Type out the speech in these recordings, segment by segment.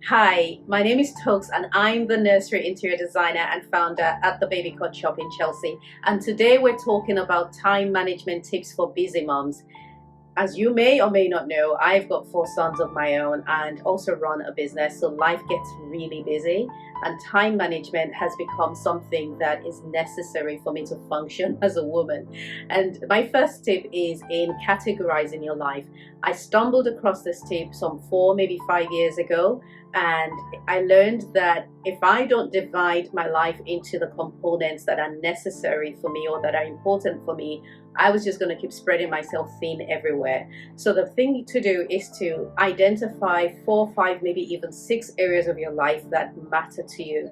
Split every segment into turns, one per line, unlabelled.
Hi, my name is Toks and I'm the nursery interior designer and founder at the Baby Cut Shop in Chelsea. And today we're talking about time management tips for busy moms. As you may or may not know, I've got four sons of my own and also run a business, so life gets really busy, and time management has become something that is necessary for me to function as a woman. And my first tip is in categorizing your life. I stumbled across this tip some 4, maybe 5 years ago, and I learned that if I don't divide my life into the components that are necessary for me or that are important for me, I was just going to keep spreading myself thin everywhere. So the thing to do is to identify 4, 5, maybe even 6 areas of your life that matter to you.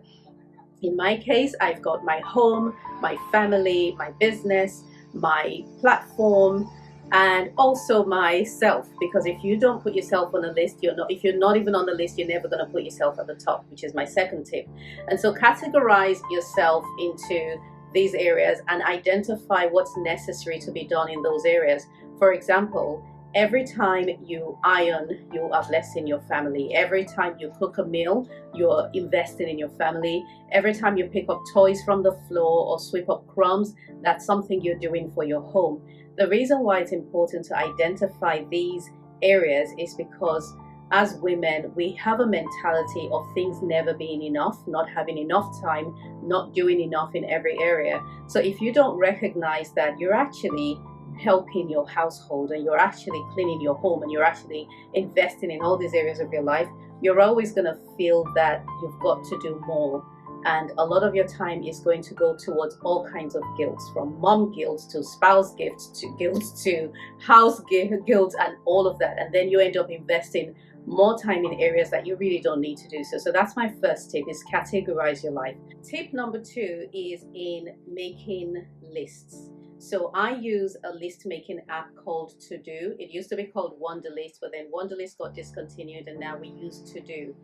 In my case, I've got my home, my family, my business, my platform, and also myself. Because if you don't put yourself on a list, if you're not even on the list, you're never going to put yourself at the top, which is my second tip. And so categorize yourself into these areas and identify what's necessary to be done in those areas. For example, every time you iron, you are blessing your family. Every time you cook a meal, you're investing in your family. Every time you pick up toys from the floor or sweep up crumbs, that's something you're doing for your home. The reason why it's important to identify these areas is because as women, we have a mentality of things never being enough, not having enough time, not doing enough in every area. So if you don't recognize that you're actually helping your household and you're actually cleaning your home and you're actually investing in all these areas of your life, you're always going to feel that you've got to do more. And a lot of your time is going to go towards all kinds of guilt, from mom guilt to spouse guilt to house guilt and all of that. And then you end up investing more time in areas that you really don't need to do so. So that's my first tip, is categorize your life. Tip number 2 is in making lists. So I use a list making app called To Do. It used to be called Wonderlist, but then Wonderlist got discontinued and now we use To Do.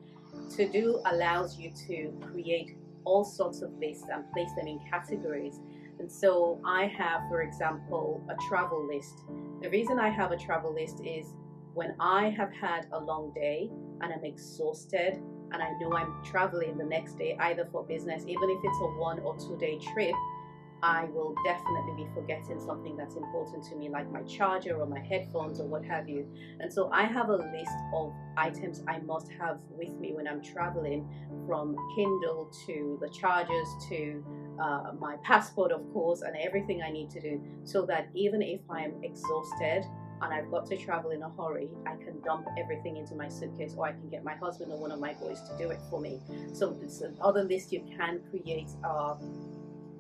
To Do allows you to create all sorts of lists and place them in categories. And so I have, for example, a travel list. The reason I have a travel list is when I have had a long day and I'm exhausted and I know I'm traveling the next day, either for business, even if it's a 1 or 2 day trip, I will definitely be forgetting something that's important to me, like my charger or my headphones or what have you. And so I have a list of items I must have with me when I'm traveling, from Kindle to the chargers to my passport, of course, and everything I need to do, so that even if I'm exhausted and I've got to travel in a hurry, I can dump everything into my suitcase, or I can get my husband or one of my boys to do it for me. So it's another list you can create.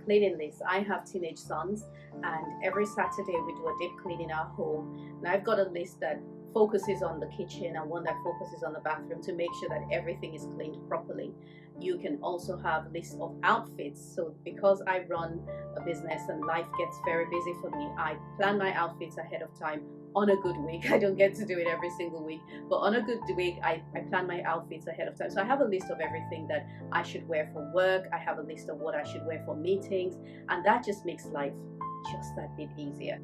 Cleaning list. I have teenage sons, and every Saturday we do a deep clean in our home. And I've got a list that focuses on the kitchen and one that focuses on the bathroom to make sure that everything is cleaned properly. You can also have lists of outfits. So because I run a business and life gets very busy for me, I plan my outfits ahead of time. On a good week, I don't get to do it every single week, but on a good week, I plan my outfits ahead of time. So I have a list of everything that I should wear for work. I have a list of what I should wear for meetings, and that just makes life just that bit easier.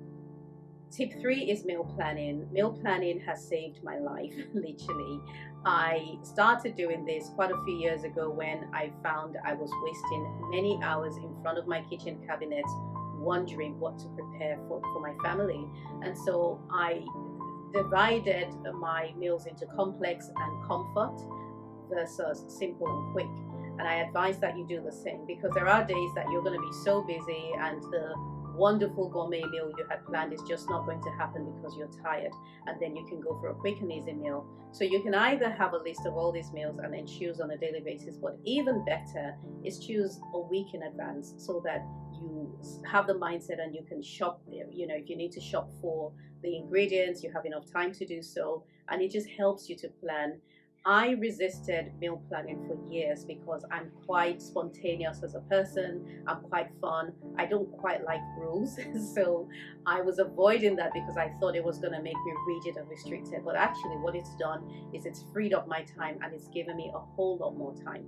Tip 3 is meal planning. Meal planning has saved my life, literally. I started doing this quite a few years ago when I found I was wasting many hours in front of my kitchen cabinet wondering what to prepare for my family. And so I divided my meals into complex and comfort versus simple and quick. And I advise that you do the same, because there are days that you're going to be so busy and the wonderful gourmet meal you had planned is just not going to happen because you're tired, and then you can go for a quick and easy meal. So you can either have a list of all these meals and then choose on a daily basis, but even better is choose a week in advance, so that you have the mindset and you can shop. If you need to shop for the ingredients, you have enough time to do so, and it just helps you to plan. I resisted meal planning for years because I'm quite spontaneous as a person. I'm quite fun. I don't quite like rules. So I was avoiding that because I thought it was going to make me rigid and restricted. But actually, what it's done is it's freed up my time and it's given me a whole lot more time.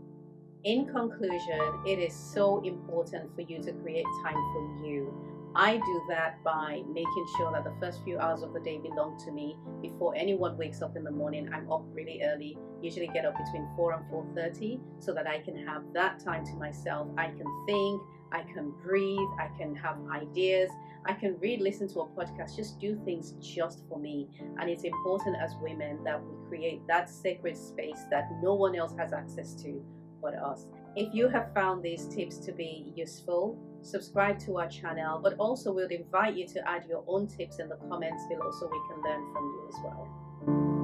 In conclusion, it is so important for you to create time for you. I do that by making sure that the first few hours of the day belong to me. Before anyone wakes up in the morning, I'm up really early, usually get up between 4 and 4:30, so that I can have that time to myself. I can think, I can breathe, I can have ideas, I can read, listen to a podcast, just do things just for me. And it's important as women that we create that sacred space that no one else has access to but us. If you have found these tips to be useful, subscribe to our channel, but also we'll invite you to add your own tips in the comments below so we can learn from you as well.